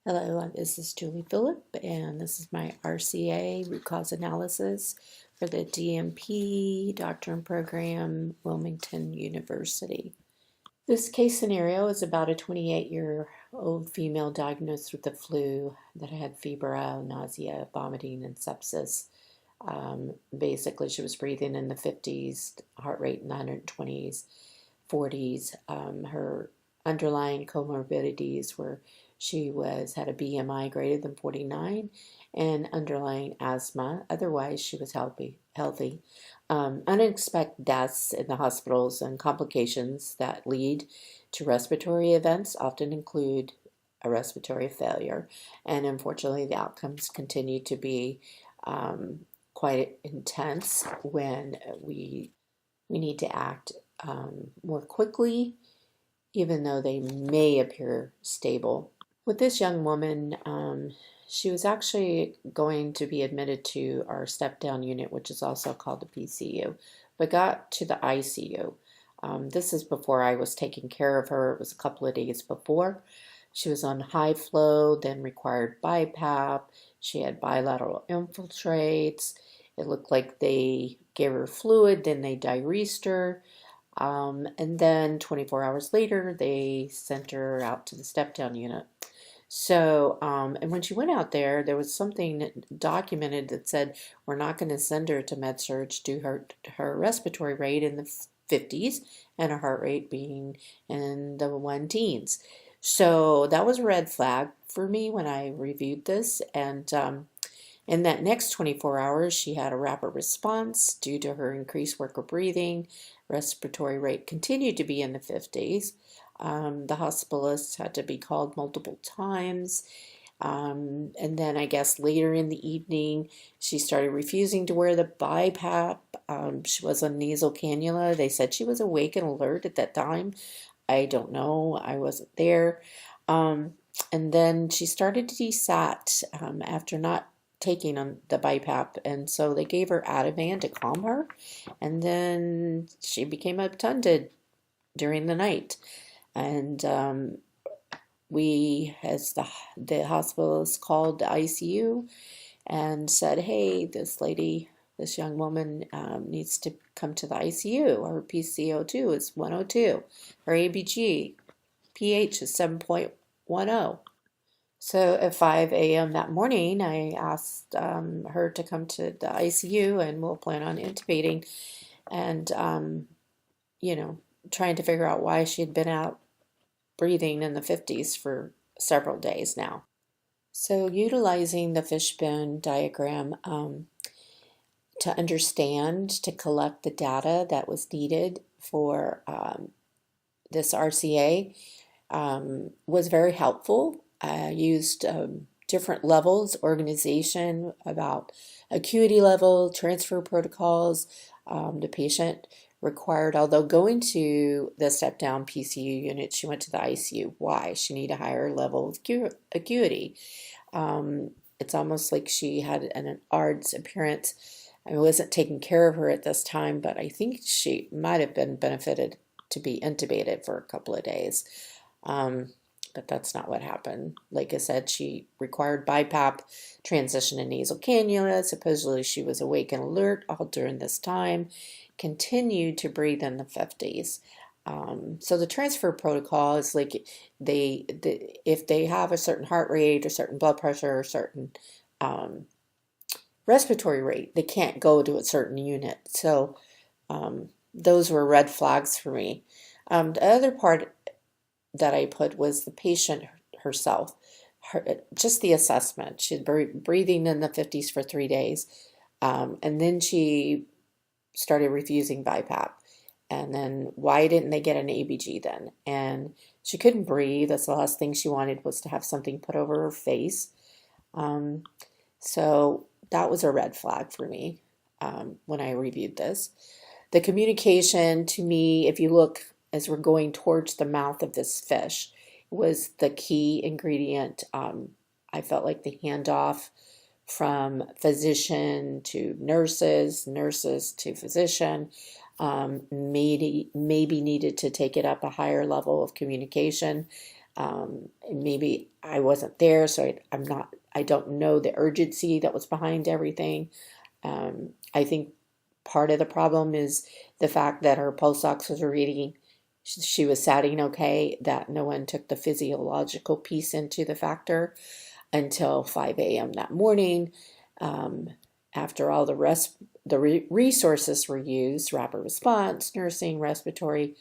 Hello, this is Julie Phillip, and this is my RCA root cause analysis for the DMP Doctrine Program, Wilmington University. This case scenario is about a 28-year-old female diagnosed with the flu that had febrile, nausea, vomiting, and sepsis. Basically, she was breathing in the 50s, heart rate in the 120s, 40s. Her underlying comorbidities were she had a BMI greater than 49 and underlying asthma. Otherwise, she was healthy. Unexpected deaths in the hospitals and complications that lead to respiratory events often include a respiratory failure, and unfortunately, the outcomes continue to be quite intense when we need to act more quickly, even though they may appear stable. With this young woman, she was actually going to be admitted to our step-down unit, which is also called the PCU, but got to the ICU. This is before I was taking care of her. It was a couple of days before. She was on high flow, then required BiPAP. She had bilateral infiltrates. It looked like they gave her fluid, then they diuresed her. And then 24 hours later, they sent her out to the step-down unit. So, and when she went out there was something documented that said, we're not going to send her to med-surg due her respiratory rate in the 50s and her heart rate being in the one teens. So that was a red flag for me when I reviewed this. And in that next 24 hours, she had a rapid response due to her increased work of breathing. Respiratory rate continued to be in the 50s. The hospitalist had to be called multiple times. And then I guess later in the evening, she started refusing to wear the BiPAP. She was on nasal cannula. They said she was awake and alert at that time. I don't know. I wasn't there. And then she started to desat after not taking on the BiPAP, and so they gave her Ativan to calm her, and then she became obtunded during the night. And we, as the hospitalist, called the ICU and said, hey, this young woman needs to come to the ICU. Her PCO2 is 102. Her ABG pH is 7.10. So at 5 a.m. that morning, I asked her to come to the ICU, and we'll plan on intubating and, trying to figure out why she had been out breathing in the 50s for several days now. So utilizing the fishbone diagram to understand, to collect the data that was needed for this RCA was very helpful. I used different levels, organization, about acuity level, transfer protocols. The patient required, although going to the step-down PCU unit, she went to the ICU. Why? She needed a higher level of acuity. It's almost like she had an ARDS appearance. I wasn't taking care of her at this time, but I think she might have been benefited to be intubated for a couple of days. But that's not what happened. Like I said, she required BiPAP, transition to nasal cannula. Supposedly she was awake and alert all during this time, continued to breathe in the 50s. So the transfer protocol is like if they have a certain heart rate or certain blood pressure or certain respiratory rate, they can't go to a certain unit. So those were red flags for me. The other part that I put was the patient herself, just the assessment. She'd been breathing in the 50s for 3 days, and then she started refusing BiPAP. And then why didn't they get an ABG then? And she couldn't breathe. That's the last thing she wanted, was to have something put over her face. So that was a red flag for me when I reviewed this. The communication, to me, if you look as we're going towards the mouth of this fish, was the key ingredient. I felt like the handoff from physician to nurses, nurses to physician, maybe needed to take it up a higher level of communication. Maybe I wasn't there, so I don't know the urgency that was behind everything. I think part of the problem is the fact that her pulse ox was reading, she was sounding okay, that no one took the physiological piece into the factor until 5 a.m. that morning. Um, After all the resources were used, rapid response, nursing, respiratory,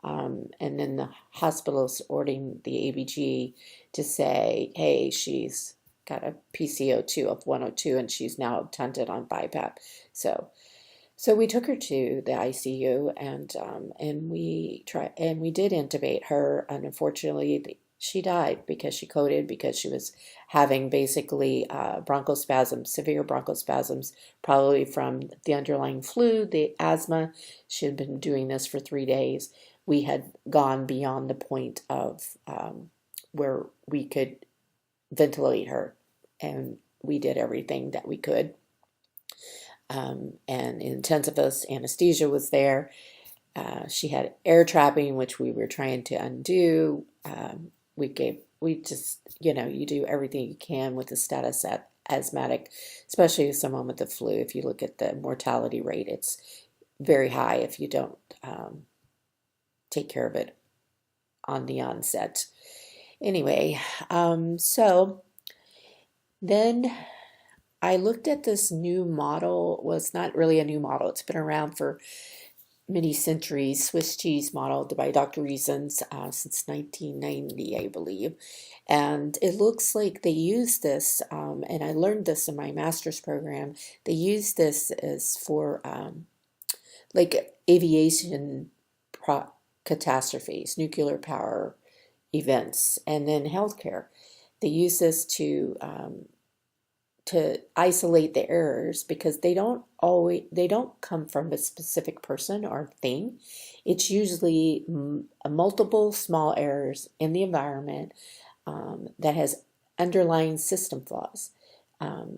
and then the hospital's ordering the ABG to say, hey, she's got a PCO2 of 102 and she's now obtunded on BiPAP. So we took her to the ICU and we did intubate her, and unfortunately she died because she coded because she was having basically bronchospasms, severe bronchospasms, probably from the underlying flu, the asthma. She had been doing this for 3 days. We had gone beyond the point of where we could ventilate her, and we did everything that we could. And intensivist anesthesia was there. She had air trapping, which we were trying to undo. We just, you do everything you can with the status asthmatic, especially with someone with the flu. If you look at the mortality rate, it's very high if you don't take care of it on the onset. Anyway, so then I looked at this new model. Well, it's not really a new model. It's been around for many centuries. Swiss cheese model by Dr. Reasons since 1990, I believe. And it looks like they use this, and I learned this in my master's program. They use this as for like aviation catastrophes, nuclear power events, and then healthcare. They use this to isolate the errors because they don't come from a specific person or thing. It's usually multiple small errors in the environment that has underlying system flaws.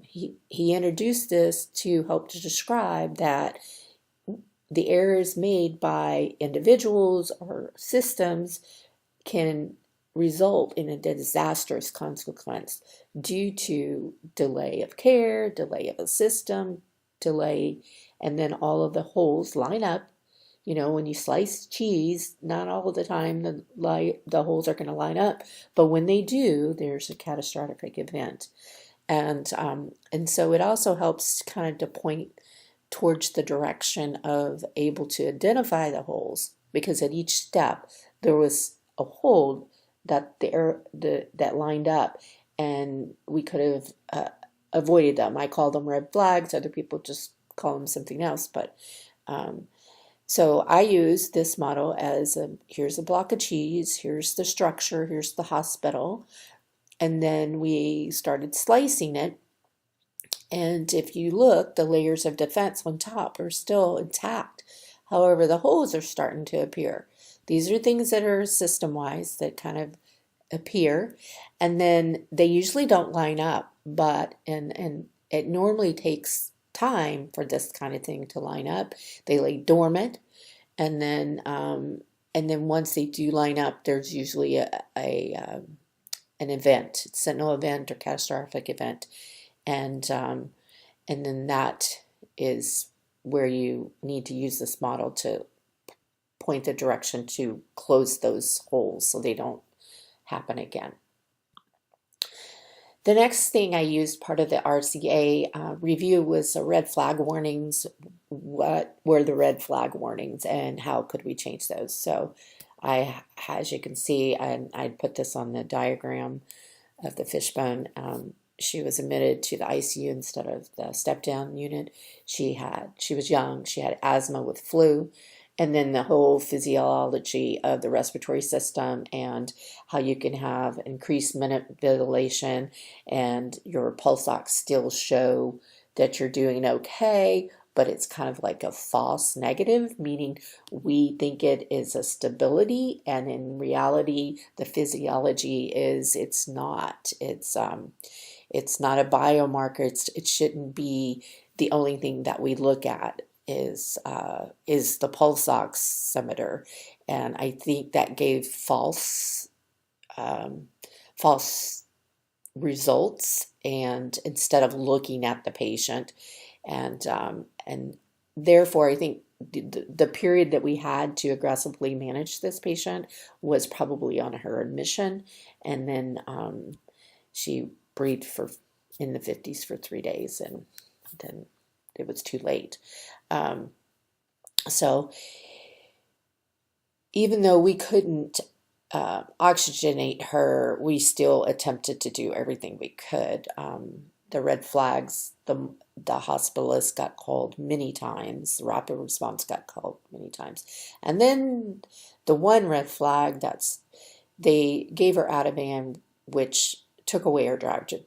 He introduced this to help to describe that the errors made by individuals or systems can result in a disastrous consequence due to delay of care, delay of a system, delay, and then all of the holes line up. When you slice cheese, not all of the time the holes are going to line up, but when they do, there's a catastrophic event. And so it also helps kind of to point towards the direction of able to identify the holes, because at each step there was a hole that that lined up, and we could have avoided them. I call them red flags. Other people just call them something else. But so I use this model as here's a block of cheese, here's the structure, here's the hospital, and then we started slicing it. And if you look, the layers of defense on top are still intact. However, the holes are starting to appear. These are things that are system-wise that kind of appear, and then they usually don't line up, but and it normally takes time for this kind of thing to line up. They lay dormant, and then once they do line up, there's usually an event, sentinel event or catastrophic event, and then that is where you need to use this model to point the direction to close those holes so they don't happen again. The next thing I used, part of the RCA review, was red flag warnings. What were the red flag warnings and how could we change those? So as you can see, I put this on the diagram of the fishbone. She was admitted to the ICU instead of the step-down unit. She was young. She had asthma with flu. And then the whole physiology of the respiratory system and how you can have increased minute ventilation and your pulse ox still show that you're doing okay, but it's kind of like a false negative, meaning we think it is a stability, and in reality, the physiology is it's not. It's not a biomarker. It shouldn't be the only thing that we look at is the pulse oximeter, and I think that gave false false results, and instead of looking at the patient, and therefore I think the period that we had to aggressively manage this patient was probably on her admission, and then she breathed for in the 50s for 3 days, and then it was too late. So even though we couldn't oxygenate her, we still attempted to do everything we could. The red flags, the hospitalist got called many times, the rapid response got called many times. And then the one red flag, they gave her Ativan, which took away her drive to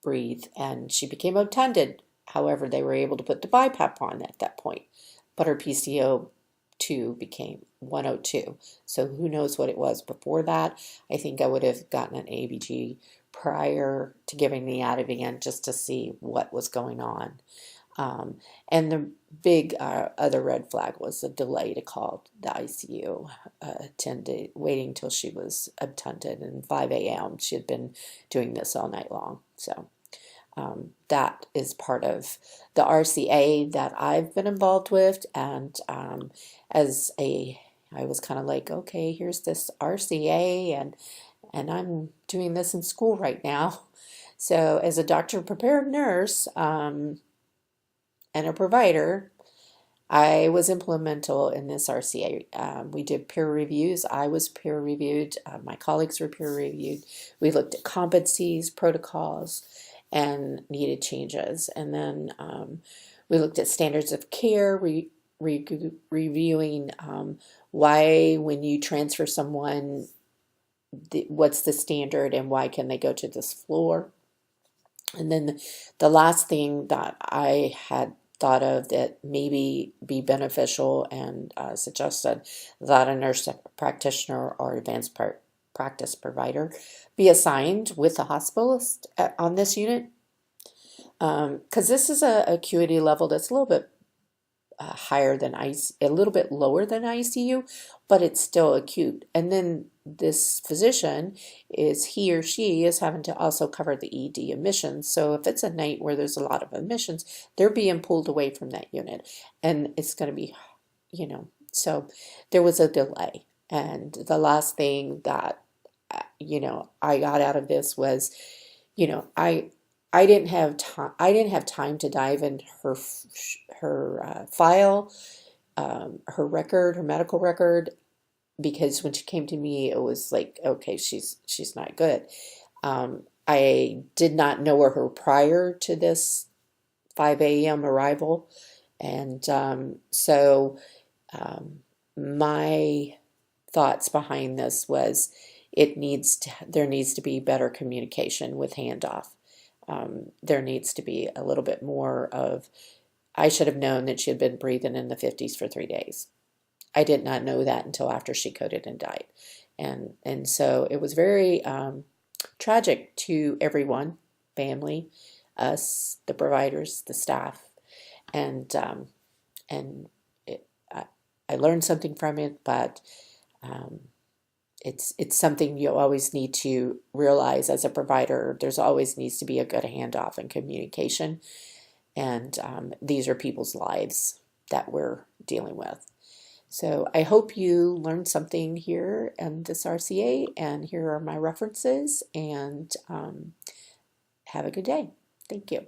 breathe, and she became obtunded. However, they were able to put the BiPAP on at that point, but her PCO2 became 102. So who knows what it was before that. I think I would have gotten an ABG prior to giving the Ativan just to see what was going on. And the big other red flag was the delay to call the ICU attendant, waiting till she was obtunded, and 5 a.m. She had been doing this all night long. So that is part of the RCA that I've been involved with, and I was kind of like, okay, here's this RCA, and I'm doing this in school right now. So as a doctor-prepared nurse and a provider, I was implemental in this RCA. We did peer reviews. I was peer reviewed. My colleagues were peer reviewed. We looked at competencies, protocols, and needed changes. And then we looked at standards of care, reviewing why, when you transfer someone, what's the standard and why can they go to this floor. And then the last thing that I had thought of that maybe be beneficial and suggested that a nurse practitioner or advanced practice provider be assigned with a hospitalist on this unit, because this is a acuity level that's a little bit higher than ICU, a little bit lower than ICU, but it's still acute. And then this physician he or she is having to also cover the ED admissions. So if it's a night where there's a lot of admissions, they're being pulled away from that unit, and it's going to be, so there was a delay. And the last thing that, I got out of this was, I didn't have time. I didn't have time to dive in her file, her record, her medical record, because when she came to me, it was like, okay, she's not good. I did not know her prior to this 5 a.m. arrival, and so my thoughts behind this was there needs to be better communication with handoff. There needs to be a little bit more of, I should have known that she had been breathing in the 50s for 3 days. I did not know that until after she coded and died. And so it was very tragic to everyone, family, us, the providers, the staff, and I learned something from it, but it's something you always need to realize as a provider. There's always needs to be a good handoff and communication, and these are people's lives that we're dealing with. So I hope you learned something here in this RCA, and here are my references, and have a good day. Thank you.